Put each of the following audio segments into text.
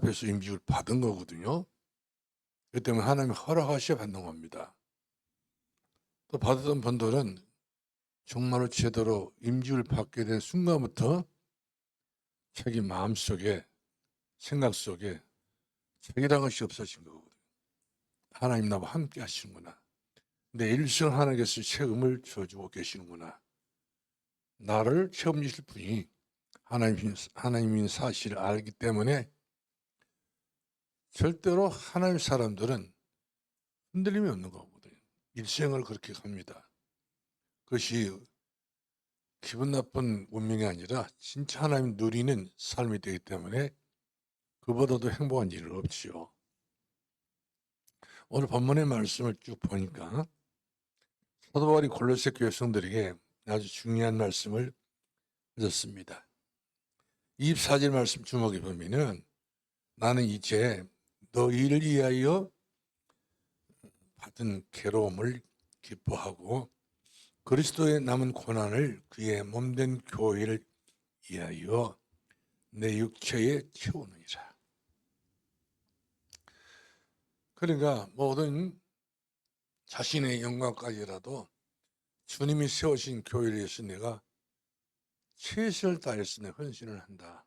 앞에서 임직을 받은 거거든요. 그렇기 때문에 하나님이 허락하셔야 받는 겁니다. 또 받았던 분들은 정말로 제대로 임직을 받게 된 순간부터 자기 마음속에, 생각 속에 자기라는 것이 없어진 거거든요. 하나님 나와 함께 하시는구나. 내 일생 하나님께서 책임을 져주고 계시는구나. 나를 책임지실 분이 하나님인 사실을 알기 때문에 절대로 하나님 사람들은 흔들림이 없는 거거든요. 일생을 그렇게 갑니다. 그것이 기분 나쁜 운명이 아니라 진짜 하나님 누리는 삶이 되기 때문에 그보다도 행복한 일은 없지요. 오늘 본문의 말씀을 쭉 보니까 사도 바울이 골로새 교회 성도들에게 아주 중요한 말씀을 하셨습니다. 24절 말씀 주목해 보면은 나는 이제 너희를 위하여 받은 괴로움을 기뻐하고 그리스도의 남은 고난을 그의 몸된 교회를 위하여 내 육체에 채우느니라. 그러니까 모든 자신의 영광까지라도 주님이 세우신 교회를 위해서 내가 최선을 다해서 내 헌신을 한다.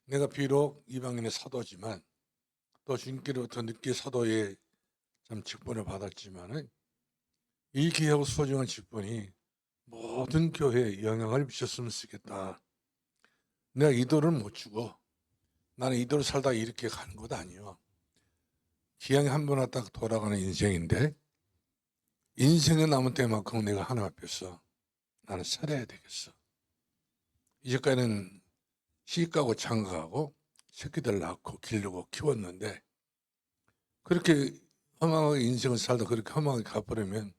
내가 비록 이방인의 사도지만 또 주님께로부터 늦게 사도의 참 직분을 받았지만은 이 귀하고 소중한 직분이 모든 교회에 영향을 미쳤으면 쓰겠다. 내가 이도를 못 주고 나는 이도를 살다 이렇게 가는 것 아니요. 기왕에 한 번 왔다 돌아가는 인생인데 인생의 남은 때만큼 내가 하나님 앞에서 나는 살아야 되겠어. 이제까지는 시집가고 장가가고 새끼들 낳고 기르고 키웠는데 그렇게 허망하게 인생을 살다 그렇게 허망하게 가버리면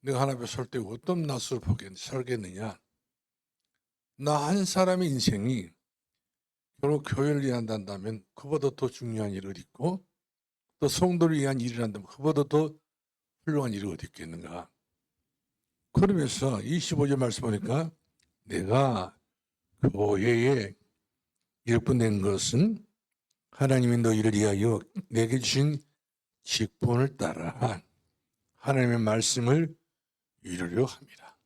내가 하나님 앞에 설 때 어떤 낯을 살겠느냐. 나 한 사람의 인생이 결국 교회를 위한다면 그보다 더 중요한 일이 어디 있고 또 성도를 위한 일을 한다면 그보다 더 훌륭한 일이 어디 있겠는가. 그러면서 25절 말씀 보니까 내가 교회에 일꾼된 것은 하나님이 너희를 위하여 내게 주신 직분을 따라 하나님의 말씀을 이루려 합니다.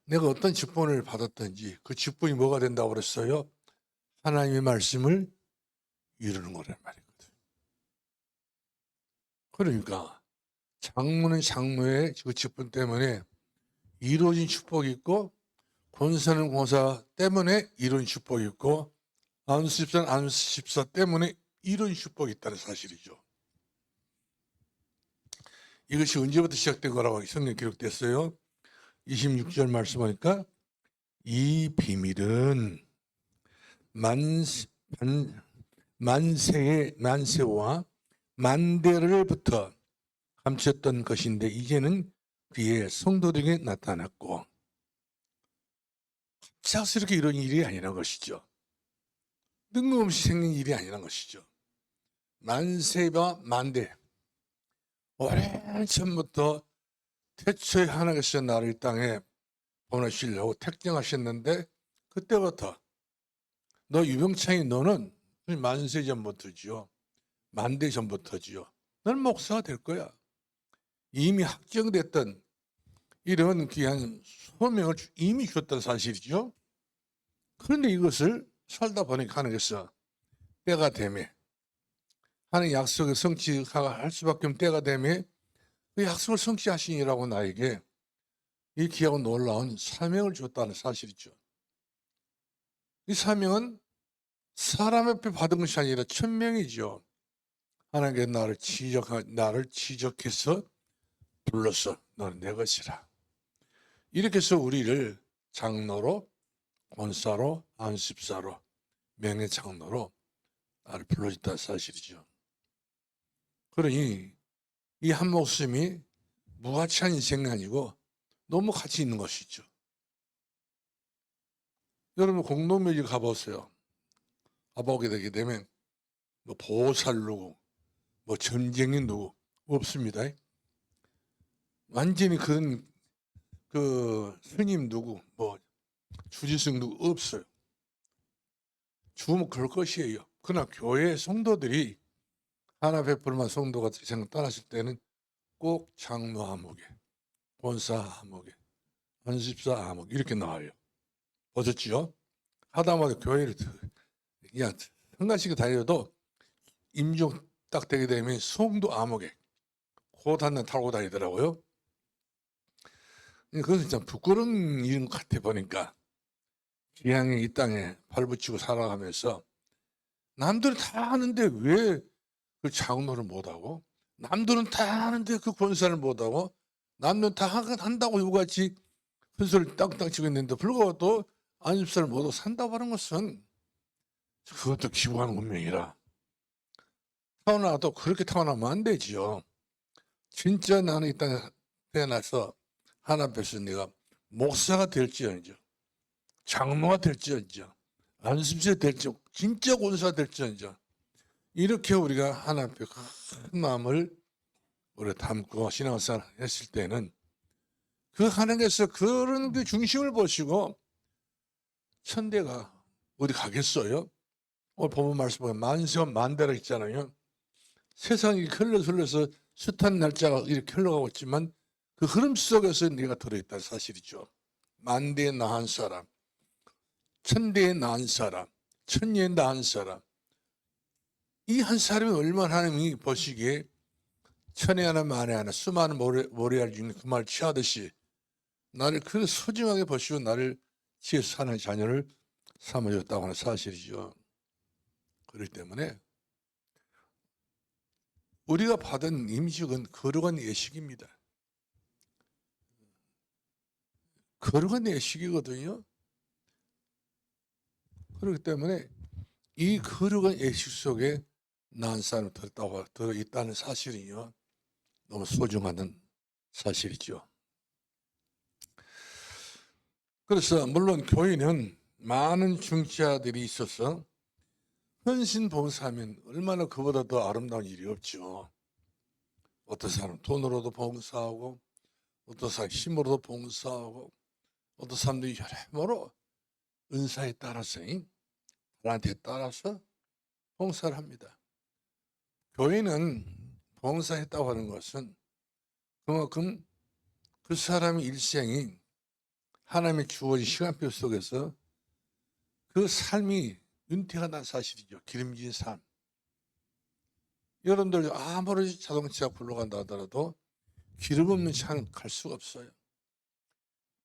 내가 어떤 직분을 받았든지 그 직분이 뭐가 된다고 그랬어요? 하나님의 말씀을 이루는 거란 말이거든. 그러니까 장로는 장로의 그 직분 때문에 이루어진 축복이 있고 권사는 권사 때문에 이루어진 축복이 있고 안수집사는 안수집사 때문에 이루어진 축복이 있다는 사실이죠. 이것이 언제부터 시작된 거라고 성경에 기록됐어요? 26절 말씀 보니까 이 비밀은 만세와 만대를부터 감췄던 것인데 이제는 그의 성도들에게 나타났고 갑작스럽게 이런 일이 아니란 것이죠. 뜬금없이 생긴 일이 아니란 것이죠. 만세와 만대 오랜 전부터 태초에 하나님께서 나를 이 땅에 보내시려고 택정하셨는데 그때부터 너 유병창이 너는 만세 전부터지요. 만대 전부터지요. 너는 목사가 될 거야. 이미 확정됐던 이런 귀한 소명을 이미 줬던 사실이죠. 그런데 이것을 살다 보니까 하나님께서 때가 되매 하는 약속을 성취할 수밖에 없는 때가 되매 그 약속을 성취하시니라고 나에게 이 귀하고 놀라운 사명을 줬다는 사실이죠. 이 사명은 사람 앞에 받은 것이 아니라 천명이죠. 하나님께 나를 지적해서 불러서 너는 내 것이라. 이렇게 해서 우리를 장로로, 권사로, 안습사로, 명예장로로 나를 불러줬다는 사실이죠. 그러니 이 한 목숨이 무가치한 인생이 아니고 너무 가치 있는 것이죠. 여러분 공동묘지 가보세요. 가보게 되게 되면 뭐 보살 누구, 뭐 전쟁이 누구 없습니다. 완전히 그런 그 스님 누구, 뭐 주지승 누구 없어요. 죽으면 그럴 것이에요. 그러나 교회 성도들이 하나 베풀만 성도가 세상 떠났을 때는 꼭 장로 아무개, 권사 아무개, 안십사 아무개 이렇게 나와요. 보셨지요? 하다못해 교회를 그냥 한간씩 다녀도 임종 딱 되게 되면 성도 아무개 곧 한 날 타고 다니더라고요. 그것은 참 부끄러운 일인 것 같아 보니까 기왕에 이 땅에 발붙이고 살아가면서 남들은 다 하는데 왜 그 장로를 못하고 남들은 다 하는데 그 권사를 못하고 남들은 다 한다고 이거같이 큰 소리를 땅땅 치고 있는데 불구하고 또 안십사를 못하고 산다고 하는 것은 그것도 기구한 운명이라 타고나도 그렇게 타고나면 안 되지요. 진짜 나는 이 땅에 태어나서 하나님 앞에서 내가 목사가 될지언정 장로가 될지언정 안습자 될지언정 진짜 권사가 될지언정 이렇게 우리가 하나님 앞에 큰 마음을 우리 담고 신앙생활 했을 때는 그 하나님께서 그런 그 중심을 보시고 천대가 어디 가겠어요? 오늘 본문 말씀 보면 만세와 만대라 있잖아요. 세상이 흘러서 숱한 날짜가 이렇게 흘러가고 있지만 그 흐름 속에서 네가 들어있다는 사실이죠. 만대에 나한 사람, 천대에 나한 사람, 천년에 나한 사람 이 한 사람이 얼마나 하나님이 보시기에 천에 하나 만에 하나 수많은 모래알 중에 그 말 취하듯이 나를 그 소중하게 보시고 나를 지혜서 사는 자녀를 삼아줬다고 하는 사실이죠. 그렇기 때문에 우리가 받은 임직은 거룩한 예식입니다. 거룩한 예식이거든요. 그렇기 때문에 이 거룩한 예식 속에 난 사람이 들어있다는 사실이요. 너무 소중한 사실이죠. 그래서 물론 교회는 많은 중지자들이 있어서 헌신 봉사하면 얼마나 그보다 더 아름다운 일이 없죠. 어떤 사람은 돈으로도 봉사하고 어떤 사람은 힘으로도 봉사하고 어떤 사람들이 여러모로 은사에 따라서 하나님께 따라서 봉사를 합니다. 교회는 봉사했다고 하는 것은 그만큼 그 사람의 일생이 하나님의 주어진 시간표 속에서 그 삶이 윤택한 사실이죠. 기름진 삶. 여러분들 아무리 자동차가 굴러간다 하더라도 기름 없는 차는 갈 수가 없어요.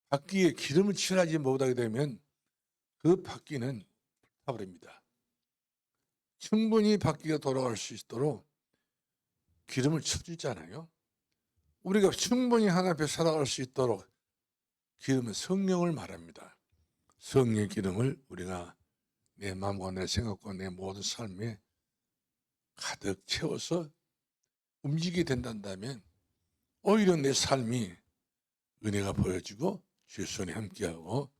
바퀴에 기름을 칠하지 못하게 되면 그 바퀴는 타버립니다. 충분히 바퀴가 돌아갈 수 있도록 기름을 쳐주잖아요. 우리가 충분히 하나님 앞에 살아갈 수 있도록 기름은 성령을 말합니다. 성령의 기름을 우리가 내 마음과 내 생각과 내 모든 삶에 가득 채워서 움직이게 된다면 오히려 내 삶이 은혜가 보여지고 주의 손에 함께하고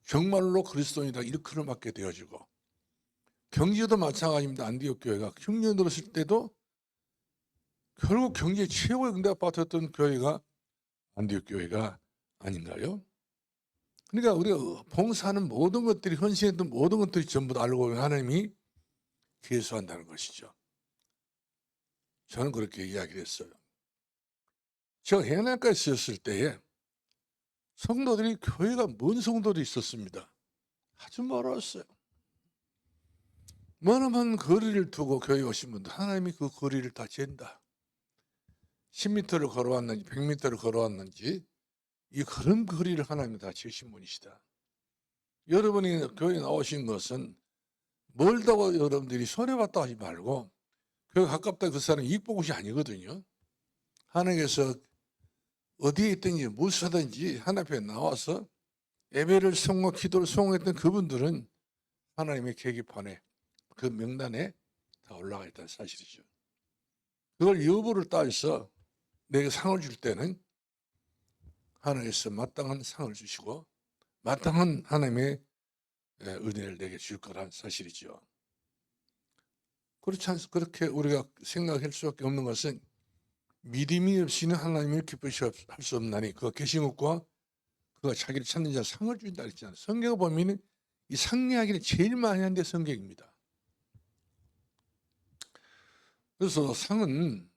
정말로 그리스도인이다 일컬어 맞게 되어지고 경제도 마찬가지입니다. 안디옥 교회가 흉년 들었을 때도 결국 경제 최고의 응답받았던 교회가 안디옥 교회가 아닌가요? 그러니까 우리가 봉사하는 모든 것들이 헌신했던 모든 것들이 전부 다 알고 보면 하나님이 계수한다는 것이죠. 저는 그렇게 이야기를 했어요. 제가 해안가에 있었을 때에 성도들이 교회가 먼 성도들이 있었습니다. 아주 멀었어요. 머나먼 거리를 두고 교회에 오신 분들 하나님이 그 거리를 다 잰다. 10m를 걸어왔는지 100m를 걸어왔는지 이 그런 거리를 하나님이 다 재신 분이시다. 여러분이 교회에 나오신 것은 멀다고 여러분들이 손해봤다 하지 말고 교회 가깝다 그 사람이 이익 본 것이 아니거든요. 하나님께서 어디에 있든지 무엇을 하든지 하나님 앞에 나와서 예배를 성공 기도를 성공했던 그분들은 하나님의 계기판에 그 명단에 다 올라가 있다는 사실이죠. 그걸 여부를 따져서 내게 상을 줄 때는 하나님께서 마땅한 상을 주시고 마땅한 하나님의 은혜를 내게 줄 거란 사실이죠. 그렇지 않습니까? 그렇게 우리가 생각할 수밖에 없는 것은 믿음이 없이는 하나님을 기쁘시게 할 수 없나니 그 계신 것과 그가 자기를 찾는 자 상을 준다 그랬잖아요. 성경을 보면 이 상 이야기를 제일 많이 하는 게 성경입니다. 그래서 상은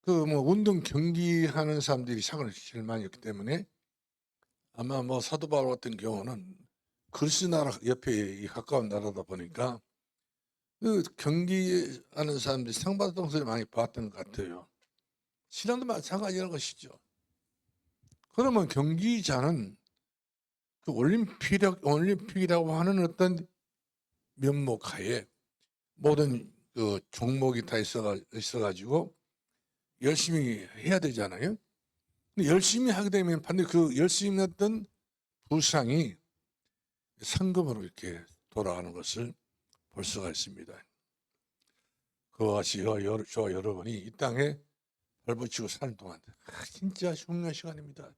그 뭐 운동 경기하는 사람들이 상을 제일 많이 했기 때문에 아마 뭐 사도 바울 같은 경우는 그리스 나라 옆에 가까운 나라다 보니까 그 경기하는 사람들이 상 받았던 것을 많이 봤던 것 같아요. 신앙도 마찬가지라는 것이죠. 그러면 경기자는 그 올림픽이라고 하는 어떤 면목하에 모든 그 종목이 다 있어가지고 열심히 해야 되잖아요. 근데 열심히 하게 되면 반드시 그 열심히 했던 부상이 상금으로 이렇게 돌아가는 것을 볼 수가 있습니다. 그와 같이 저와 여러분이 이 땅에 발붙이고 사는 동안 진짜 중요한 시간입니다.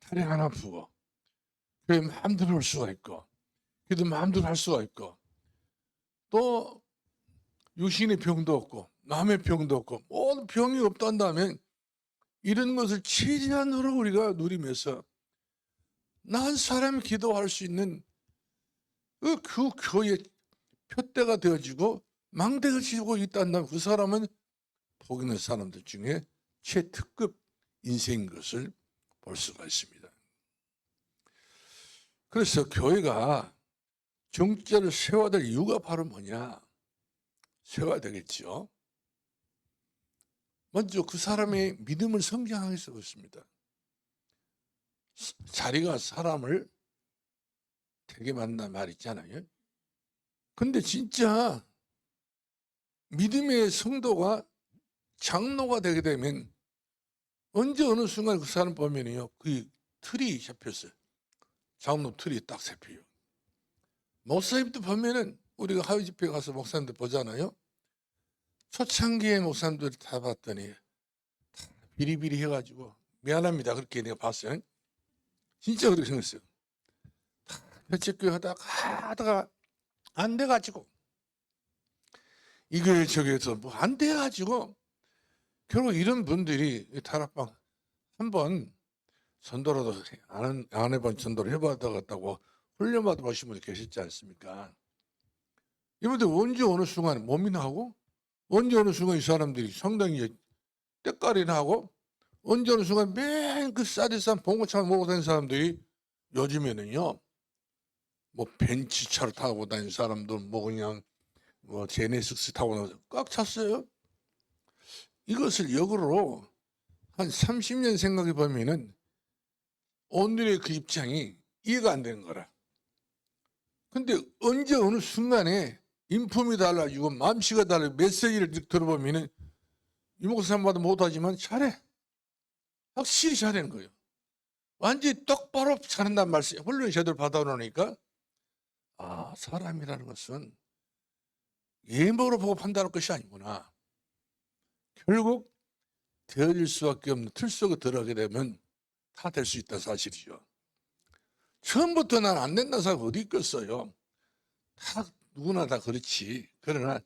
다리 하나 부어 교회 마음대로 올 수가 있고 기도 마음대로 할 수가 있고 또 육신의 병도 없고 남의 병도 없고 모든 병이 없단다면 이런 것을 최대한으로 우리가 누리면서 난 사람이 기도할 수 있는 그 교회의 표대가 되어지고 망대가 지고 있단다면 그 사람은 복 있는 사람들 중에 최특급 인생인 것을 볼 수가 있습니다. 그래서 교회가 정죄를 세워야 될 이유가 바로 뭐냐? 세워야 되겠죠. 먼저 그 사람의 믿음을 성장하게 세우고 있습니다. 자리가 사람을 되게 만난 말 있잖아요. 근데 진짜 믿음의 성도가 장로가 되게 되면 언제 어느 순간 그 사람 보면요, 그 틀이 잡혔어요. 장로 틀이 딱 잡혀요. 목사님도 보면은 우리가 하위 집회 가서 목사님들 보잖아요. 초창기에 목사님들 다 봤더니 다 비리비리 해가지고 미안합니다. 그렇게 내가 봤어요. 진짜 그렇게 생겼어요. 다 별책교회 하다가 안 돼가지고 이게 저기에서 뭐 안 돼가지고 결국 이런 분들이 타락방 한번 전도라도 안 해본 전도를 해봤다고 훈련받아 보신 분이 계시지 않습니까? 이분들 언제 어느 순간 몸이 나고 언제 어느 순간 이 사람들이 상당히 때깔이나 하고 언제 어느 순간 맨 그 쌀이싼 봉고차만 먹고 다니는 사람들이 요즘에는요 뭐 벤츠차를 타고 다니는 사람들 뭐 그냥 뭐 제네시스 타고 꽉 찼어요. 이것을 역으로 한 30년 생각해 보면은 오늘의 그 입장이 이해가 안 되는 거라. 근데 언제 어느 순간에 인품이 달라지고 마음씨가 달라지고 메시지를 들어보면은 이 목사님마다 못하지만 잘해. 확실히 잘하는 거예요. 완전히 똑바로 잘한다는 말씀, 훈련 제대로 받아놓으니까 아, 사람이라는 것은 예물로 보고 판단할 것이 아니구나. 결국 되어질 수밖에 없는 틀 속에 들어가게 되면 다 될 수 있다는 사실이죠. 처음부터 난 안 된다는 사람 어디 있겠어요. 다 누구나 다 그렇지. 그러나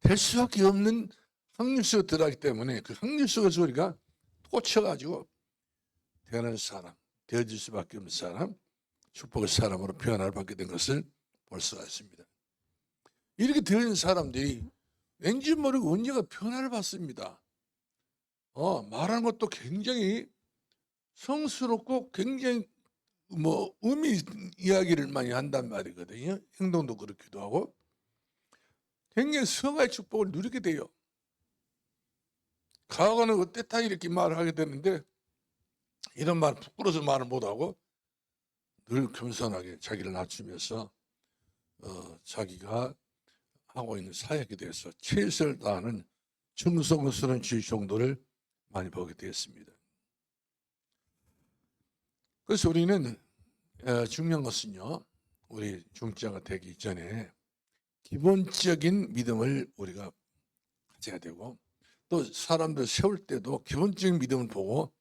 될 수밖에 없는 확률 속에 들어가기 때문에 그 확률 속에서 우리가 꽂혀가지고 되는 사람, 되어질 수밖에 없는 사람, 축복의 사람으로 변화를 받게 된 것을 볼 수가 있습니다. 이렇게 되는 사람들이 왠지 모르고 언제가 변화를 받습니다. 말하는 것도 굉장히 성스럽고 굉장히 뭐 의미 이야기를 많이 한단 말이거든요. 행동도 그렇기도 하고 굉장히 성화의 축복을 누리게 돼요. 과거는 어땠다 이렇게 말을 하게 되는데 이런 말 부끄러워서 말을 못하고 늘 겸손하게 자기를 낮추면서 자기가 하고 있는 사역에 대해서 최선을 다하는 정성스러운 주의 정도를 많이 보게 되었습니다. 그래서 우리는 중요한 것은요, 우리 중자가 되기 전에 기본적인 믿음을 우리가 가져야 되고 또 사람들 세울 때도 기본적인 믿음을 보고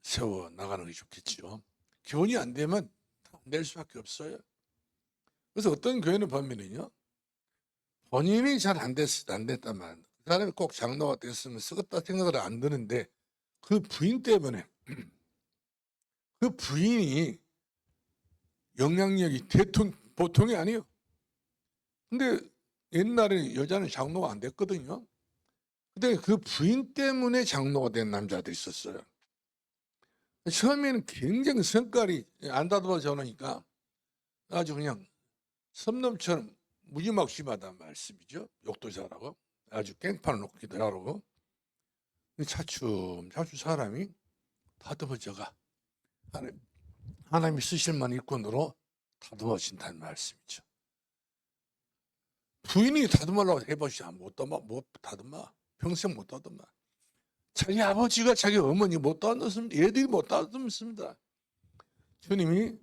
세워 나가는 게 좋겠죠. 기본이 안 되면 안 될 수밖에 없어요. 그래서 어떤 교회는 보면은요, 본인이 잘 안 됐다만 그 사람이 꼭 장로가 됐으면 쓰겠다 생각을 안 드는데 그 부인 때문에 그 부인이 영향력이 보통이 아니에요. 근데 옛날에 여자는 장로가 안 됐거든요. 근데 그 부인 때문에 장로가 된 남자도 있었어요. 처음에는 굉장히 성깔이 안 다듬어져 놓으니까 아주 그냥 섬놈처럼 무지막지하단 말씀이죠. 욕도 잘하고 아주 깽판을 놓기도 하고 차츰 사람이 다듬어져가 하나님이 쓰실 만한 일꾼으로 다듬어진다는 말씀이죠. 부인이 다듬으려고 해보시자 못 다듬어. 평생 못 다듬어. 자기 아버지가 자기 어머니 못 다듬습니다. 애들이 못 다듬습니다. 주님이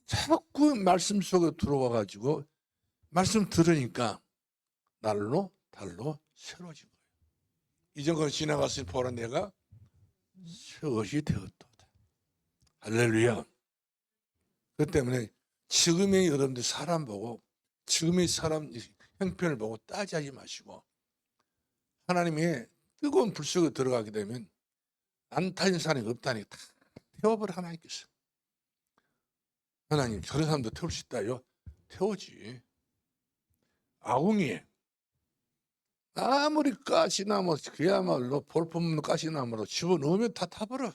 자꾸 말씀 속에 들어와 가지고 말씀 들으니까 날로 달로 새로워진 거예요. 이전 건 지나갔으니 보라 내가 새 것이 되었도다. 할렐루야. 그 때문에 지금의 여러분들 사람 보고 지금의 사람 형편을 보고 따지지 마시고 하나님의 뜨거운 불 속에 들어가게 되면 안 타진 사람이 없다니 다 태워버려 하나님께서. 하나님 저런 사람도 태울 수 있다요? 태우지. 아궁이에 아무리 가시나무 그야말로 볼품없는 가시나무로 집어넣으면 다 타버려.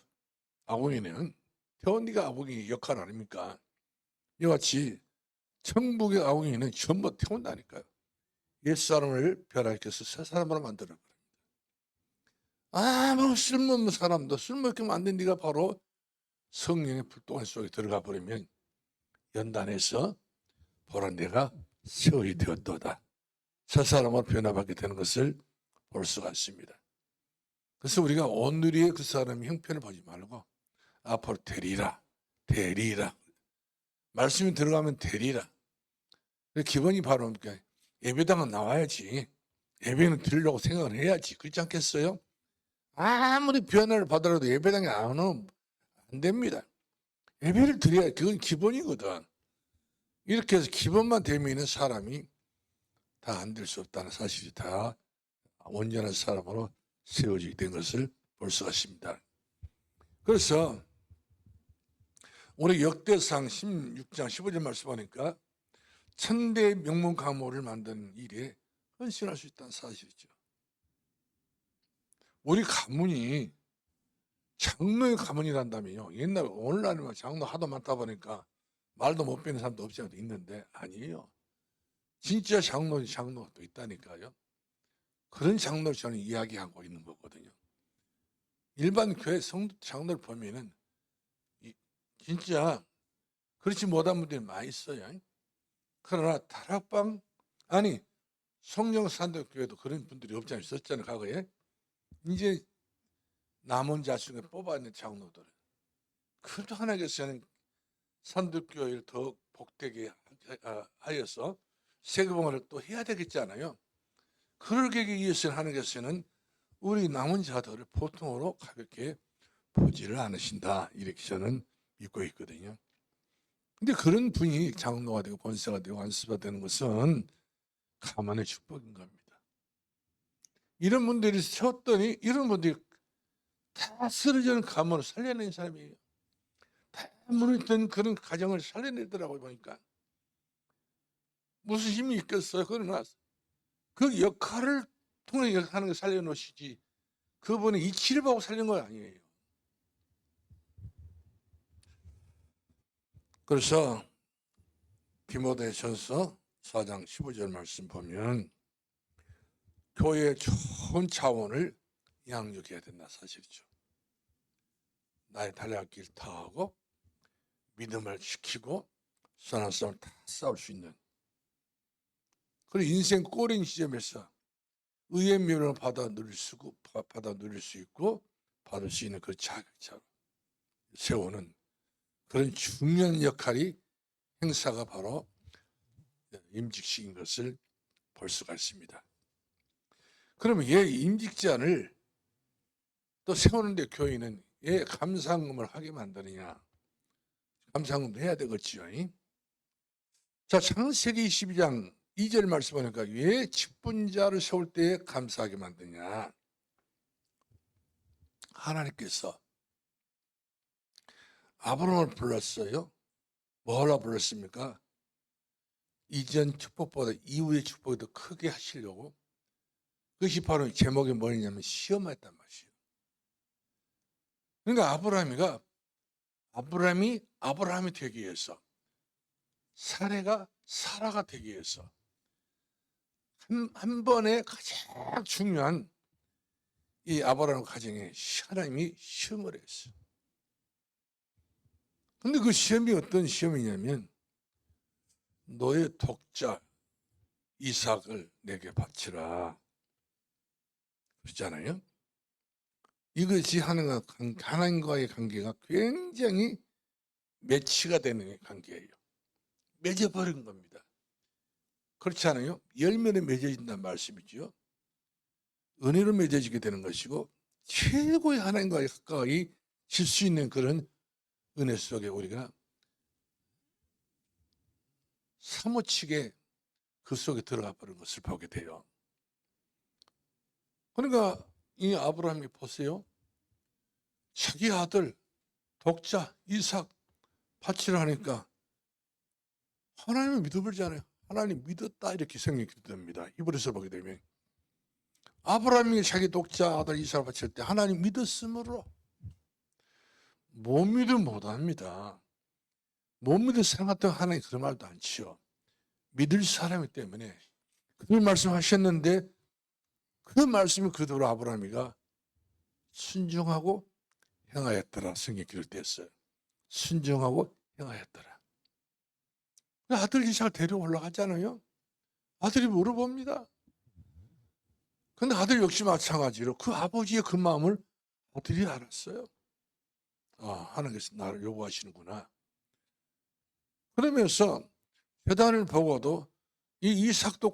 아궁이는 태운 네가 아궁이 역할 아닙니까? 이와 같이 천국의 아궁이는 전부 태운다니까요. 옛사람을 변화시켜서 새 사람으로 만들어버립니다. 아무 쓸모없는 사람도 쓸모있게 만든 네가 바로 성령의 불동안 속에 들어가 버리면 연단해서 보라 내가 세월이 되었도다. 새 사람으로 변화받게 되는 것을 볼 수가 있습니다. 그래서 우리가 오늘의 그 사람의 형편을 보지 말고 앞으로 되리라. 말씀이 들어가면 되리라. 기본이 바로 예배당은 나와야지. 예배는 드리려고 생각을 해야지. 그렇지 않겠어요? 아무리 변화를 받더라도 예배당에 안 오면 안 됩니다. 예배를 드려야 그건 기본이거든. 이렇게 해서 기본만 되면 사람이 다 안 될 수 없다는 사실이 다 온전한 사람으로 세워지게 된 것을 볼 수가 있습니다. 그래서 우리 역대상 16장 15절 말씀 보니까 천대 명문 가문을 만드는 일에 헌신할 수 있다는 사실이죠. 우리 가문이 장로의 가문이란다면요. 옛날 오늘날은 장로 하도 많다 보니까 말도 못 배는 사람도 없지 않아도 있는데 아니에요. 진짜 장로도 있다니까요. 그런 장로를 저는 이야기하고 있는 거거든요. 일반 교회 장로를 보면은 진짜 그렇지 못한 분들이 많이 있어요. 그러나 다락방 아니 성령산도교회도 그런 분들이 없지 않아요. 있었잖아요. 과거에. 이제 남은 자식을 뽑아낸 장로들. 그것도 하나님께서는 산도교회를 더 복되게 하여서 세금을 또 해야 되겠잖아요. 그러기 위해서는 하나님께서는 우리 남은 자들을 보통으로 가볍게 보지를 않으신다. 이렇게 저는 믿고 있거든요. 근데 그런 분이 장로가 되고 권사가 되고 안수가 되는 것은 가만의 축복인 겁니다. 이런 분들이 세웠더니 이런 분들이 다 쓰러지는 가문을 살려낸 사람이에요. 다 무너졌던 그런 가정을 살려내더라고요. 보니까 무슨 힘이 있겠어요. 그러나 그 역할을 통해 하는 걸 살려놓으시지 그분이 이치를 보고 살린 건 아니에요. 그래서 디모데전서 4장 15절 말씀 보면 교회의 좋은 자원을 양육해야 된다 사실이죠. 나의 달려갈 길 다하고 믿음을 지키고 선한 싸움을 다 싸울 수 있는 그리고 인생 꼬린 지점에서 의의 면을 받아 누릴 수 있고 받을 수 있는 그 자격자로 세우는 그런 중요한 역할이 행사가 바로 임직식인 것을 볼 수가 있습니다. 그러면 얘 임직자를 또 세우는데 교회는 얘 감상금을 하게 만드느냐? 감상금도 해야 되겠지요. 자, 창세기 22장 2절 말씀 보니까 왜 직분자를 세울 때 감사하게 만드냐? 하나님께서 아브라함을 불렀어요. 뭐라 불렀습니까? 이전 축복보다 이후의 축복이 더 크게 하시려고. 그것이 바로 제목이 뭐냐면 시험했단 말이에요. 그러니까 아브라함이 되기 위해서, 사례가 사라가 되기 위해서 한 번에 가장 중요한 이 아브라함 가정에 하나님이 시험을 했어요. 근데 그 시험이 어떤 시험이냐면 너의 독자 이삭을 내게 바치라 그러잖아요. 이것이 하나님과의 관계가 굉장히 매치가 되는 관계예요. 맺어버린 겁니다. 그렇지 않아요? 열매로 맺어진다는 말씀이죠. 은혜로 맺어지게 되는 것이고 최고의 하나님과의 가까이 질 수 있는 그런 은혜 속에 우리가 사무치게 그 속에 들어가 버린 것을 보게 돼요. 그러니까 이 아브라함이 보세요. 자기 아들 독자 이삭 바치라 하니까 하나님을 믿어버리잖아요. 하나님 믿었다 이렇게 성경이 기도됩니다. 히브리서 보게 되면 아브라함이 자기 독자 아들 이삭을 바칠 때 하나님 믿었으므로 못 믿으면 못합니다. 못 믿을 사람 같은 하나님 그런 말도 안 치요. 믿을 사람이기 때문에 그 말씀하셨는데 그 말씀이 그대로 아브라함이가 순종하고 행하였더라. 성경에 기록되었어요. 순종하고 행하였더라. 아들 이삭을 데리고 올라갔잖아요. 아들이 물어봅니다. 근데 아들 역시 마찬가지로 그 아버지의 그 마음을 아들이 알았어요. 하나님께서 나를 요구하시는구나. 그러면서 재단을 보고도 이 이삭도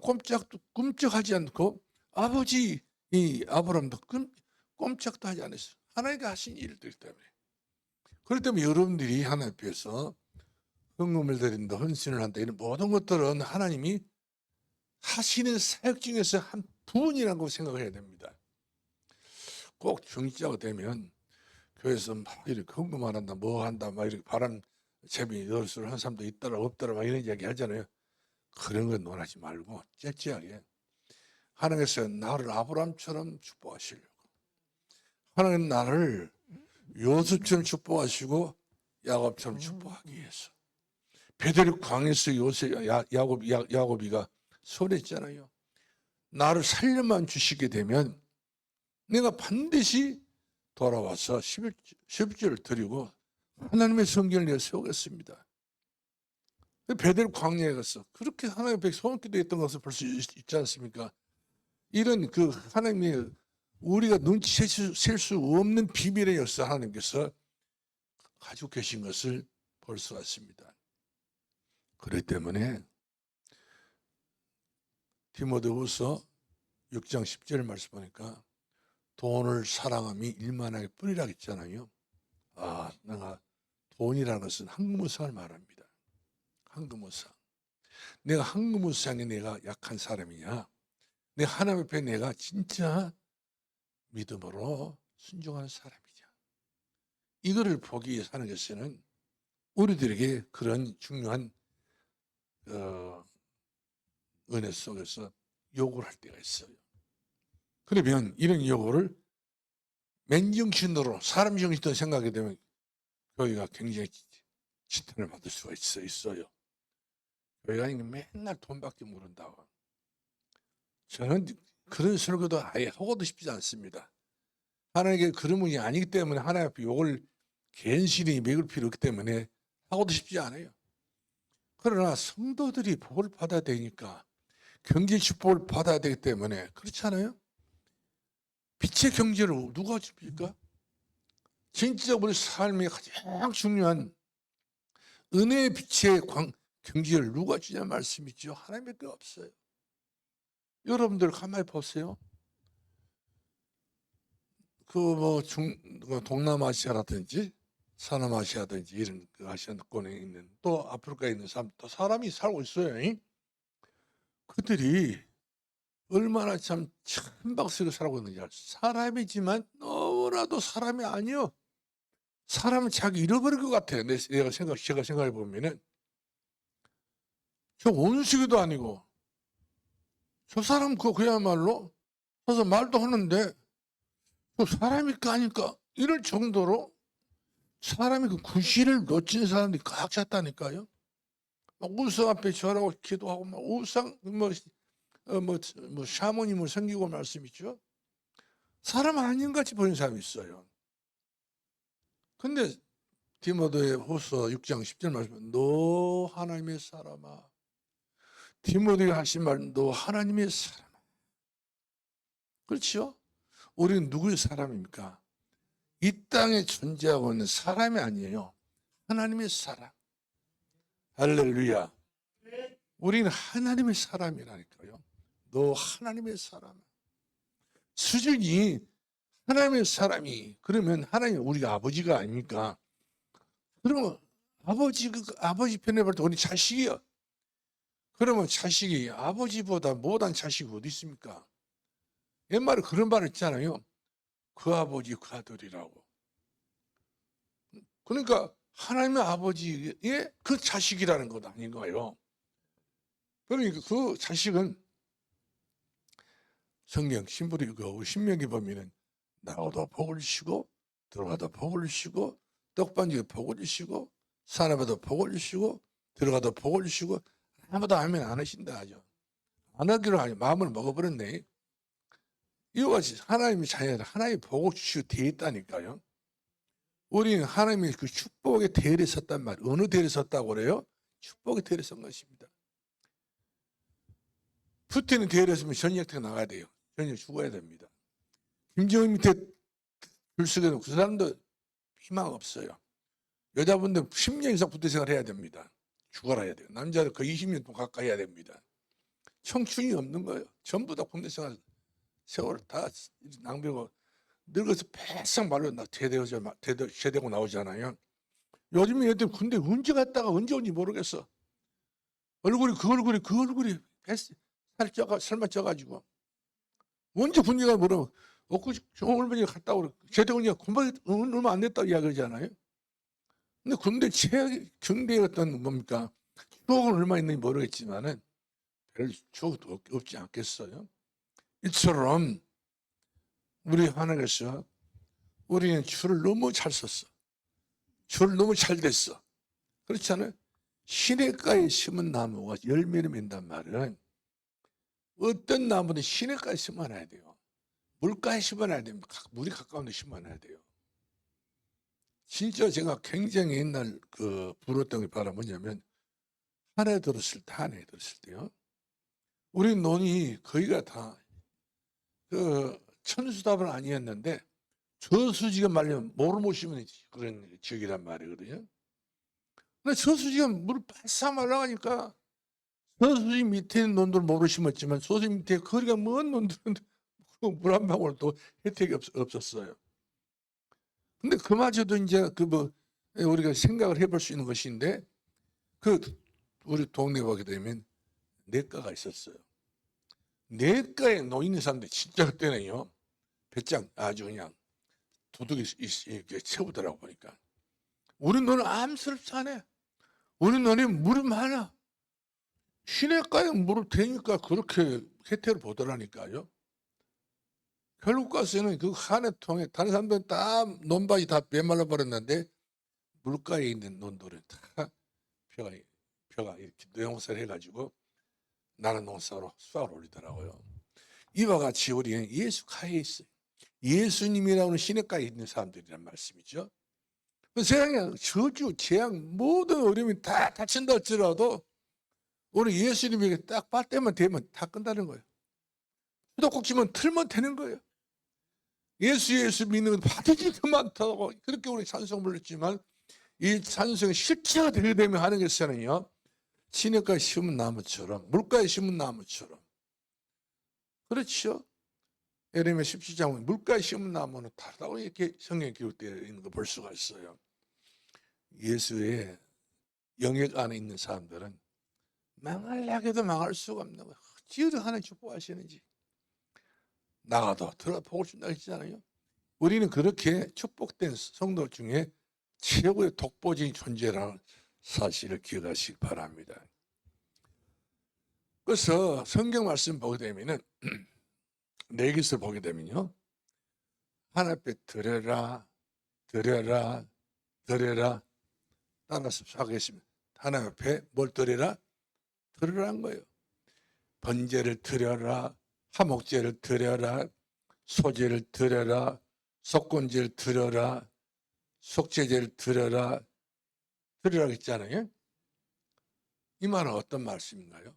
꼼짝하지 않고 아버지 이 아브라함도 꼼짝도 하지 않았어요. 하나님께 하신 일들 때문에. 그렇기 때문에 여러분들이 하나님 앞에서 헌금을 드린다, 헌신을 한다 이런 모든 것들은 하나님이 하시는 사역 중에서 한 부분이라고 생각을 해야 됩니다. 꼭 정치자가 되면 교회에서 막 이렇게 헌금을 한다, 뭐 한다, 막 이렇게 바람 재미 열수를 한 사람도 있더라 없더라 막 이런 이야기 하잖아요. 그런 건 논하지 말고 째째하게 하나님께서 나를 아브라함처럼 축복하시려고, 하나님 나를 요셉처럼 축복하시고 야곱처럼 축복하기 위해서. 베델 광에서 야곱이가 소리했잖아요. 나를 살려만 주시게 되면 내가 반드시 돌아와서 11조를 드리고 하나님의 성전을 내가 세우겠습니다. 베델 광야에 가서 그렇게 하나님 앞에 소원기도했던 것을 볼 수 있지 않습니까? 이런 그 하나님의 우리가 눈치챌 수 없는 비밀의 역사 하나님께서 가지고 계신 것을 볼 수가 있습니다. 그렇기 때문에 디모데후서 6장 10절 말씀 보니까 돈을 사랑함이 일만하게 뿌리라 했잖아요. 내가 돈이라는 것은 황금무상을 말합니다. 황금무상. 내가 황금무상에 내가 약한 사람이냐? 내 하나님 앞에 내가 진짜 믿음으로 순종하는 사람이냐? 이거를 보기 위해서 하는 것은 우리들에게 그런 중요한 은혜 속에서 요구를 할 때가 있어요. 그러면 이런 요구를 맨정신으로 사람 정신으로 생각하게 되면 교회가 굉장히 지탄을 받을 수가 있어요. 교회가 맨날 돈밖에 모른다고. 저는 그런 설교도 아예 하고도 싶지 않습니다. 하나님께 그런 분이 아니기 때문에 하나님 앞에 욕을 괜시리 먹을 필요 없기 때문에 하고도 싶지 않아요. 그러나 성도들이 복을 받아야 되니까 경제 축복을 받아야 되기 때문에 그렇지 않아요? 빛의 경제를 누가 줍니까? 진짜 우리 삶의 가장 중요한 은혜의 빛의 경제를 누가 주냐 말씀이죠. 하나님밖에 없어요. 여러분들 가만히 보세요. 동남아시아라든지 서남아시아든지 이런 아시아권에 있는 또 아프리카에 있는 또 사람이 살고 있어요. 그들이 얼마나 참 천박스럽게 살고 있는지 알죠. 사람이지만 너무나도 사람이 아니요. 사람은 자기 잃어버릴 것 같아요. 제가 생각해 보면은 저 원수기도 아니고 저 사람 그야말로 서서 말도 하는데 저 사람일까 아닐까 이럴 정도로 사람이 그 구실을 놓친 사람들이 꽉 찼다니까요. 막 우상 앞에 절하고 기도하고 막 우상 샤머님을 섬기고 말씀이죠. 사람 아닌 같이 보이는 사람이 있어요. 근데 디모데 후서 6장 10절 말씀, 너 하나님의 사람아. 디모데가 하신 말, 너 하나님의 사람아. 그렇죠? 우리는 누구의 사람입니까? 이 땅에 존재하고 있는 사람이 아니에요. 하나님의 사람. 할렐루야. 우리는 하나님의 사람이라니까요. 너 하나님의 사람. 수준이 하나님의 사람이 그러면 하나님 우리가 아버지가 아닙니까? 그러면 아버지 편에 볼 때 우리 자식이요. 그러면 자식이 아버지보다 못한 자식이 어디 있습니까? 옛말에 그런 말 있잖아요. 그 아버지 그 아들이라고. 그러니까 하나님의 아버지의 그 자식이라는 것 아닌가요? 그러니까 그 자식은 성경 신부리 신명기 보면은 나가도 복을 쉬고 들어가도 복을 쉬고 떡반지에 복을 쉬고 사람에도 복을 쉬고 들어가도 복을 쉬고 아무도 아멘 안 하신다 하죠. 안 하기로 하니 마음을 먹어버렸네. 이와 같이 하나님의 자녀들 하나님의 복을 주시고 되어 있다니까요. 우리는 하나님의 그 축복의 대열에 섰단 말이에요. 어느 대열에 섰다고 그래요? 축복의 대열에 선 것입니다. 푸틴은 대열에 서면 전역대가 나가야 돼요. 전역 죽어야 됩니다. 김정은 밑에 줄 서게 되면 그 사람도 희망 없어요. 여자분들 10년 이상 부대 생활해야 됩니다. 죽어라 해야 돼요. 남자들 거의 20년 동안 가까이 해야 됩니다. 청춘이 없는 거예요. 전부 다 군대 생활 세월 다 낭비하고 늙어서 패싹 말로 제대고 나오잖아요. 요즘에 애들 군대 언제 갔다가 언제 온지 모르겠어. 그 얼굴이 살만 쪄가지고 언제 군대가 뭐라고 얼마 갔다 오고 제대고 공부 얼마 안 됐다고 이야기하잖아요. 근데 군대 경대에 어떤 뭡니까? 추억은 얼마 있는지 모르겠지만은 별 추억도 없지 않겠어요? 이처럼 우리 하나님께서 우리는 줄을 너무 잘 썼어. 줄을 너무 잘 됐어. 그렇잖아요? 시냇가에 심은 나무가 열매를 맺는단 말은 어떤 나무는 시냇가에 심어놔야 돼요. 물가에 심어놔야 됩니다. 물이 가까운 데 심어놔야 돼요. 진짜 제가 굉장히 옛날 부러웠던 게 바로 뭐냐면 한 해 들었을 때요. 우리 논이 거의가 다 천수답은 아니었는데 저수지가 말리면 모르못 심는 그런 지역이란 말이거든요. 근데 저수지가 물을 바싹 말라가니까 저수지 밑에 있는 논들 모르 심었지만 저수지 밑에 거리가 먼 논들은 물 한 방울도 혜택이 없었어요. 근데 그마저도 이제 우리가 생각을 해볼 수 있는 것인데 우리 동네 보게 되면 냇가가 있었어요. 냇가에 놓이는 사람들이 진짜 그때는요. 배짱 아주 그냥 도둑이 이렇게 채우더라고 보니까. 우리 논은 암스럽지 않아. 우리 논에 물이 많아. 시냇가에 물을 대니까 그렇게 혜택을 보더라니까요. 결국 가서는 그 한 해 통에 다른 사람들은 다 논밭이 다 메말라 버렸는데 물가에 있는 논들은 다 벼가 이렇게 농사를 해가지고 나는 농사로 수확을 올리더라고요. 이와 같이 우리는 예수 가에 있어요. 예수님이라는 시냇가에 있는 사람들이란 말씀이죠. 세상에 저주, 재앙, 모든 어려움이 다 닥친다 할지라도 우리 예수님에게 딱 빨대만 대면 다 끝나는 거예요. 수도꼭지 치면 틀면 되는 거예요. 예수 믿는 건 받으지 그만하고 그렇게 우리 찬송 불렀지만 이 찬송이 실체가 되게 되면 하나님께서는요. 시냇가에 심은 나무처럼 물가에 심은 나무처럼 그렇죠. 예레미야 17장 물가에 심은 나무는 다르다고 이렇게 성경에 기록되어 있는 거 볼 수가 있어요. 예수의 영역 안에 있는 사람들은 망하려고 해도 망할 수가 없는 거예요. 어찌 하나님 축복하시는지. 나가도 들어가 복을 준다 했잖아요. 우리는 그렇게 축복된 성도 중에 최고의 독보적인 존재라는 사실을 기억하시기 바랍니다. 그래서 성경 말씀 보게 되면은 레위기서 보게 되면요, 하나님 앞에 드려라, 드려라, 드려라. 따라서 하겠습니다. 하나님 앞에 뭘 드려라? 드려라는 거예요. 번제를 드려라, 화목제를 드려라, 소제를 드려라, 속건제를 드려라, 속죄제를 드려라, 드리라고 했잖아요. 이 말은 어떤 말씀인가요?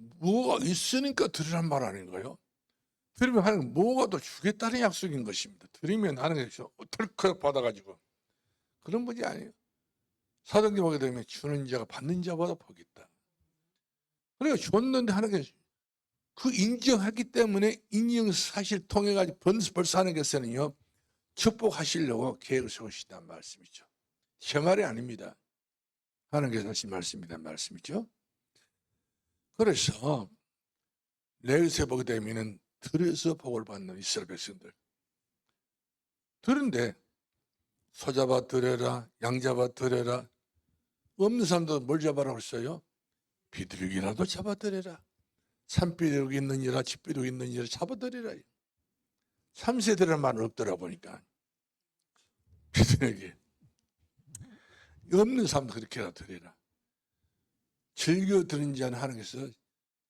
뭐가 있으니까 드리란 말 아닌가요? 드리면 하나님 뭐가 더 주겠다는 약속인 것입니다. 드리면 하나님께서 털컥 받아가지고, 그런 분이 아니에요. 사도행전 보게 되면 주는 자가 받는 자보다 복이 있다. 그러니까 줬는데 하나님께서 그 인정하기 때문에 인정 사실 통해 가지고 벌써 하나님께서는요, 축복하시려고 계획을 세우시단 말씀이죠. 제 말이 아닙니다. 하나님께서 하신 말씀이란 말씀이죠. 그래서 레위기서 보게 되면은 들에서 복을 받는 이스라엘 백성들, 들은데 소 잡아 드려라, 양 잡아 드려라. 없는 사람도 뭘 잡아라고 했어요? 비둘기라도 잡아 드려라. 산비둘기 있느니라 집비둘기 있느니라 잡아 드려라. 참새들이라는 말은 없더라 보니까 비둘기. 없는 사람도 그렇게라도 드려라. 즐겨 드는 자는 하나님께서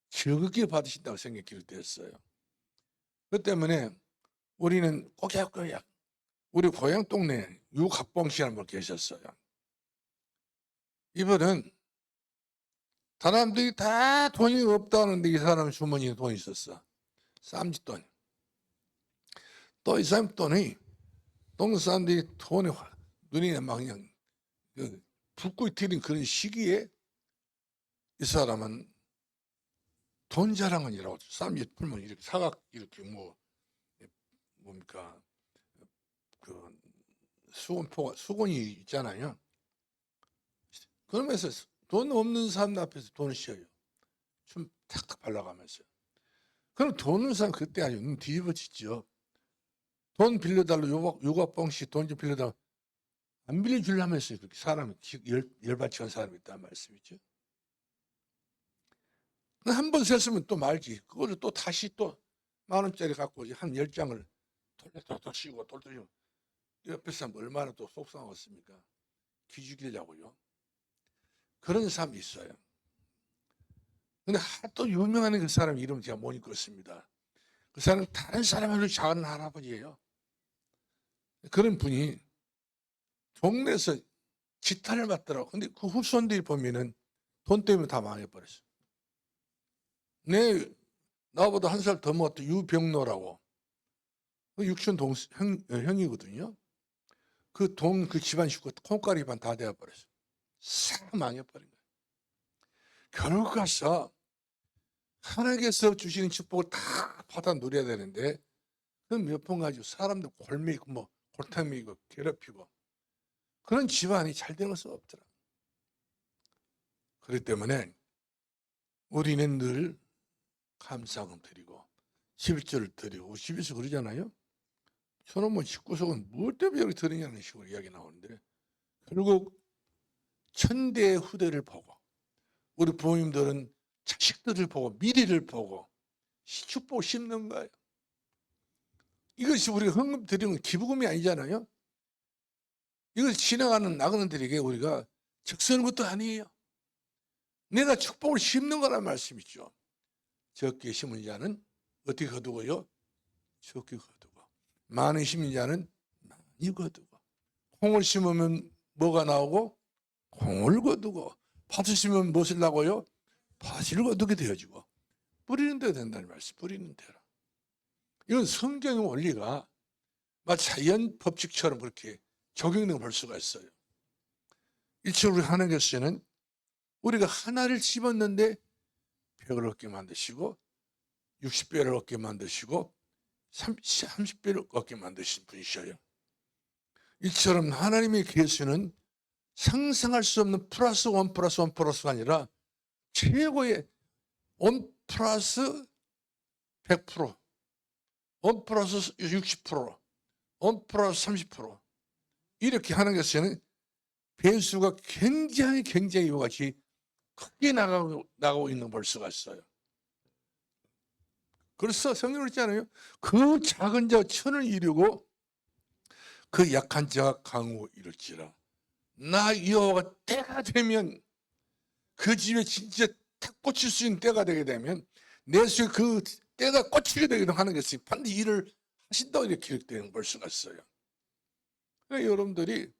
즐겁게 받으신다고 성경에 기록되었어요. 그 때문에 우리는 꼬як꼬약, 우리 고향 동네에 유갑봉 씨라는 분 계셨어요. 이분은 사람들이 다 돈이 없다는데 이 사람 주머니에 돈이 있었어. 쌈짓돈. 또 이 사람 돈이, 동네 사람들이 돈에 눈이 막 그냥 붓고 튀는 그런 시기에 이 사람은 돈 자랑은이라고 쌈짓 풀면 이렇게 사각 이렇게 뭡니까 그 수건이 있잖아요. 그러면서 돈 없는 사람들 앞에서 돈을 씌어요. 좀 탁탁 발라가면서. 그럼 돈 없는 사람 그때 아주 눈 뒤집어지죠. 돈 빌려달라고 유가뽕씨 돈 좀 빌려달라고 안 빌려주려면서 그렇게 사람이 열받치는 사람이 있단 말씀이죠. 한 번 셌으면 또 말지. 그거를 또 다시 또 10,000원짜리 갖고 한 10장을 돌돌돌 씌고 돌돌 옆에 사람 얼마나 또 속상했습니까? 기죽이려고요. 그런 사람이 있어요. 근데 또 유명한 그 사람 이름 제가 못 읽었습니다. 그 사람은 다른 사람으로 작은 할아버지예요. 그런 분이 동네에서 지탄을 받더라고. 근데 그 후손들이 보면은 돈 때문에 다 망해버렸어. 나보다 한 살 더 먹었던 유병로라고. 육촌 형이거든요. 그 집안 식구 콩가루 입안 다 되어버렸어. 싹 망해버린 거예요. 결국 가서 하나님께서 주시는 축복을 다 받아 누려야 되는데 그 몇 번 가지고 사람들 골매이고 골탕 먹이고 괴롭히고 그런 집안이 잘 되는 수 없더라. 그렇기 때문에 우리는 늘 감사금 드리고 11절을 드리고 11절 그러잖아요. 저놈은 19석은 무엇 때문에 여기 드리냐는 식으로 이야기 나오는데 결국 천대의 후대를 보고 우리 부모님들은 자식들을 보고 미래를 보고 축복을 심는 거예요. 이것이 우리가 헌금 드리는 기부금이 아니잖아요. 이걸 지나가는 나그네들에게 우리가 적쓰는 것도 아니에요. 내가 축복을 심는 거란 말씀이죠. 적게 심은 자는 어떻게 거두고요? 적게 거두고. 많이 심은 자는 많이 거두고. 콩을 심으면 뭐가 나오고? 콩을 거두고. 팥을 심으면 무엇을 나고요? 팥을 거두게 되어지고. 뿌리는 대로 된다는 말씀. 뿌리는 대로. 이건 성경의 원리가 마치 자연 법칙처럼 그렇게 적용되는 걸 볼 수가 있어요. 일체 우리 하나님께서는 우리가 하나를 심었는데 100을 얻게 만드시고 60배를 얻게 만드시고 30배를 얻게 만드신 분이셔요. 이처럼 하나님의 계수는 상상할 수 없는 플러스 원 플러스 원 플러스가 아니라 최고의 원 플러스 100%, 원 플러스 60%, 원 플러스 30% 이렇게 하나님께서는 배수가 굉장히 이와 같이 크게 나가고 있는 걸 볼 수가 있어요. 그래서 성경을 있잖아요. 그 작은 자 천을 이루고 그 약한 자가 강호 이룰지라. 나 여호와가 때가 되면 그 집에 진짜 탁 꽂힐 수 있는 때가 되게 되면 내 속에 그 때가 꽂히게 되기도 하는 것이 반드시 일을 하신다고 이렇게 기록되는 걸 볼 수가 있어요. 그러니까 여러분들이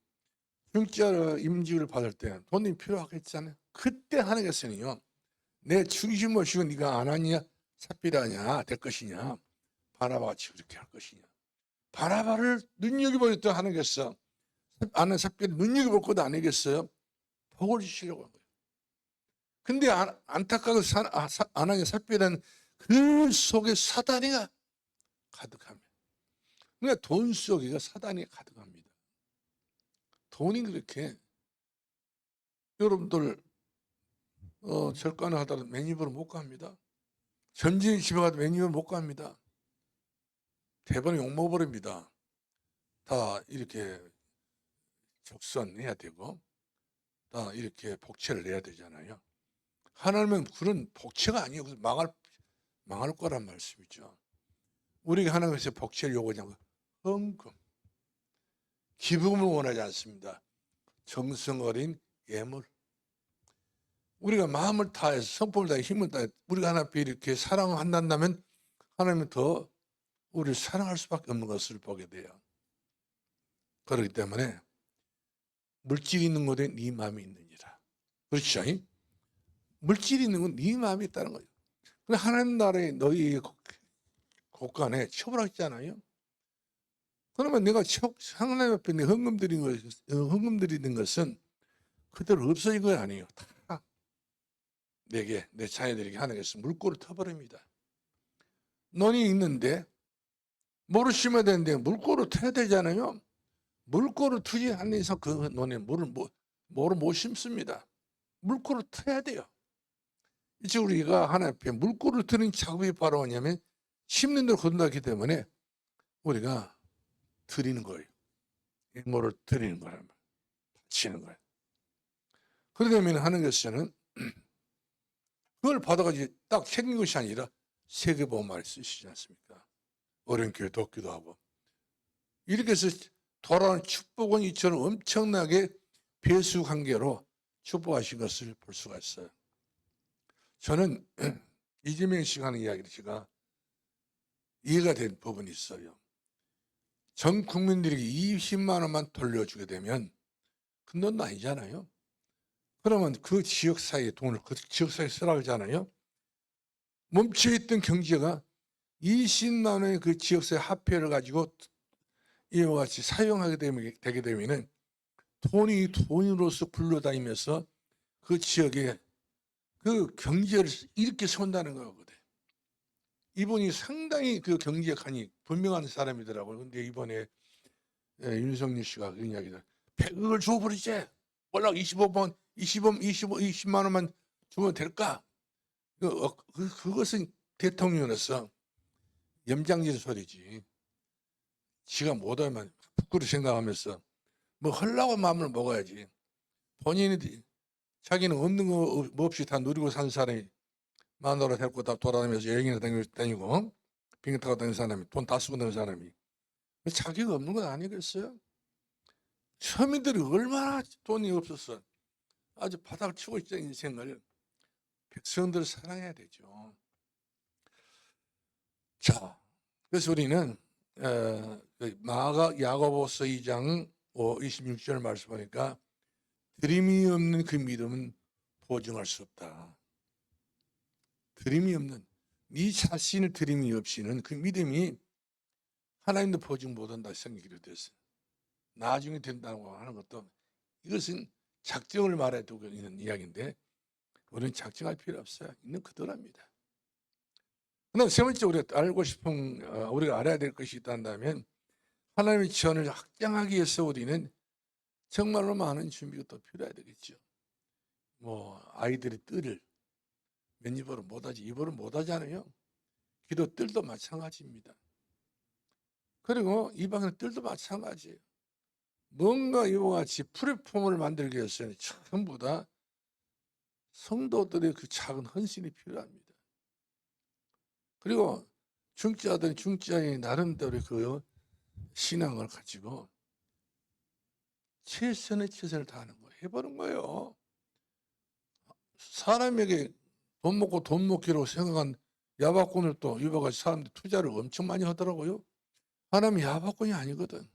중자 임직을 받을 때 돈이 필요하겠잖아요. 그때 하나님께서는요, 내 중심을 지고 네가 안 하냐, 삽비라냐 될 것이냐, 바나바같이 그렇게 할 것이냐. 바나바를 눈여겨보였던 하나님께서 아는 삽비를 눈여겨볼 것도 아니겠어요? 복을 주시려고 한 거예요. 근데 안타깝게 아나니아 삽비라는 그 속에 사단이 가득합니다. 그러니까 돈 속에 사단이 가득합니다. 돈이 그렇게 여러분들 절간을 하다가 맨입으로 못 갑니다. 점심 집에 가도 맨입으로 못 갑니다. 대번에 욕먹어버립니다. 다 이렇게 적선해야 되고 다 이렇게 복채를 내야 되잖아요. 하나님은 그런 복채가 아니에요. 망할 거란 말씀이죠. 우리가 하나님께서 복채를 요구하지 않고 헌금, 기부금을 원하지 않습니다. 정성 어린 예물. 우리가 마음을 다해서 성품을 다해 힘을 다해 우리가 하나님 앞에 이렇게 사랑을 한다면 하나님은 더 우리를 사랑할 수밖에 없는 것을 보게 돼요. 그렇기 때문에 물질이 있는 곳에 네 마음이 있느니라. 그렇죠? 물질이 있는 건 네 마음이 있다는 거예요. 근데 하나님 나라에 너희 곳간에 처벌하잖아요. 그러면 내가 하나님 앞에 내 헌금 드리는 것은 그대로 없어진 건 아니에요. 다 내게 내 자녀들에게 하나님께서 물꼬를 터버립니다. 논이 있는데 물을 심어야 되는데 물꼬를 터야 되잖아요. 물꼬를 트지 않는 이상 그 논에 물을 못 심습니다. 물꼬를 터야 돼요. 이제 우리가 하나님 앞에 물꼬를 트는 작업이 바로 뭐냐면 심는 대로 거둔다기 때문에 우리가 드리는 거예요. 물을 드리는 거란 말이에요. 바치는 거예요. 그러려면 하나님께서는 그걸 받아가지고 딱 챙긴 것이 아니라 세계보험을 쓰시지 않습니까? 어려운 교회 돕기도 하고 이렇게 해서 돌아오는 축복은 이처럼 엄청나게 배수 관계로 축복하신 것을 볼 수가 있어요. 저는 이재명 씨가 하는 이야기를 제가 이해가 된 부분이 있어요. 전 국민들에게 20만 원만 돌려주게 되면 큰 돈도 아니잖아요. 그러면 그 지역사회에 돈을 그 지역사회에 쓰라고 하잖아요. 멈춰있던 경제가 20만 원의 그 지역사회 화폐를 가지고 이와 같이 사용하게 되게 되면은 돈이 돈으로서 굴러다니면서 그 지역에 그 경제를 이렇게 세운다는 거거든. 이분이 상당히 그 경제관이 분명한 사람이더라고요. 근데 이번에 윤석열 씨가 그 이야기다. 100억을 줘버리지. 월락 20만 원만 주면 될까? 그것은 대통령으로서 염장진 소리지. 지가 못하면 부끄러워 생각하면서 뭐 하려고 마음을 먹어야지. 본인이 자기는 없는 거 없이 다 누리고 산 사람이 마누라 데리고 다 돌아다니면서 여행이나 다니고 비행기 타고 다니는 사람이 돈 다 쓰고 다니는 사람이 자기가 없는 건 아니겠어요? 서민들이 얼마나 돈이 없어서 아주 바닥을 치고 있죠. 인생을. 백성들을 사랑해야 되죠. 자, 그래서 우리는 야고보서 2장 26절 말씀하니까 드림이 없는 그 믿음은 보증할 수 없다. 드림이 없는 네 자신의 드림이 없이는 그 믿음이 하나님도 보증 못한다 성경이 기록되었어요. 나중에 된다고 하는 것도 이것은 작정을 말해 두고 있는 이야기인데 우리는 작정할 필요 없어요. 있는 그대로입니다. 그다음 세 번째 우리가 알고 싶은 우리가 알아야 될 것이 있다면 하나님의 지원을 확장하기 위해서 우리는 정말로 많은 준비가 또 필요해야 되겠죠. 뭐 아이들이 뜰을 맨입으로 못하지 입으로 못하잖아요. 기도 뜰도 마찬가지입니다. 그리고 이 방의 뜰도 마찬가지예요. 뭔가 이와 같이 플랫폼을 만들기 위해서는 전부 다 성도들의 그 작은 헌신이 필요합니다. 그리고 중자들은 중자의 나름대로 그 신앙을 가지고 최선의 최선을 다하는 거 해보는 거예요. 사람에게 돈 먹고 돈 먹기로 생각한 야박꾼을 또 유혹할 사람들이 투자를 엄청 많이 하더라고요. 하나님이 야박꾼이 아니거든.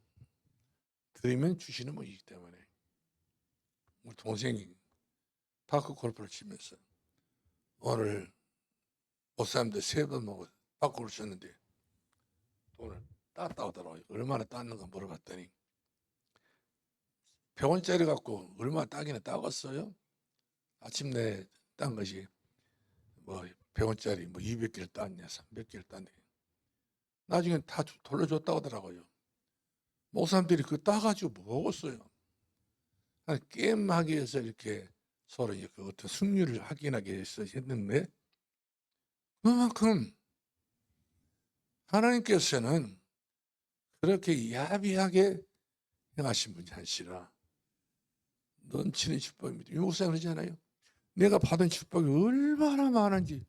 드리면 주시는 분이기 때문에. 우리 동생이 파크 골프를 치면서 오늘 목사님들 3번 먹고 파크 골프를 쳤는데 돈을 땄다 하더라고요. 얼마나 땄는가 물어봤더니 100원짜리 갖고 얼마나 따기는 따갔어요. 아침내 딴 것이 뭐 100원짜리 뭐 200개를 땄냐 300개를 땄냐. 나중에 다 돌려줬다고 하더라고요. 목사님들이 그거 따가지고 먹었어요. 게임하기 위해서 이렇게 서로 그 어떤 승률을 확인하기 위해서 했는데 그만큼 하나님께서는 그렇게 야비하게 행하신 분이 아니시라 넘치는 축복입니다. 이 목사님 그러잖아요. 내가 받은 축복이 얼마나 많은지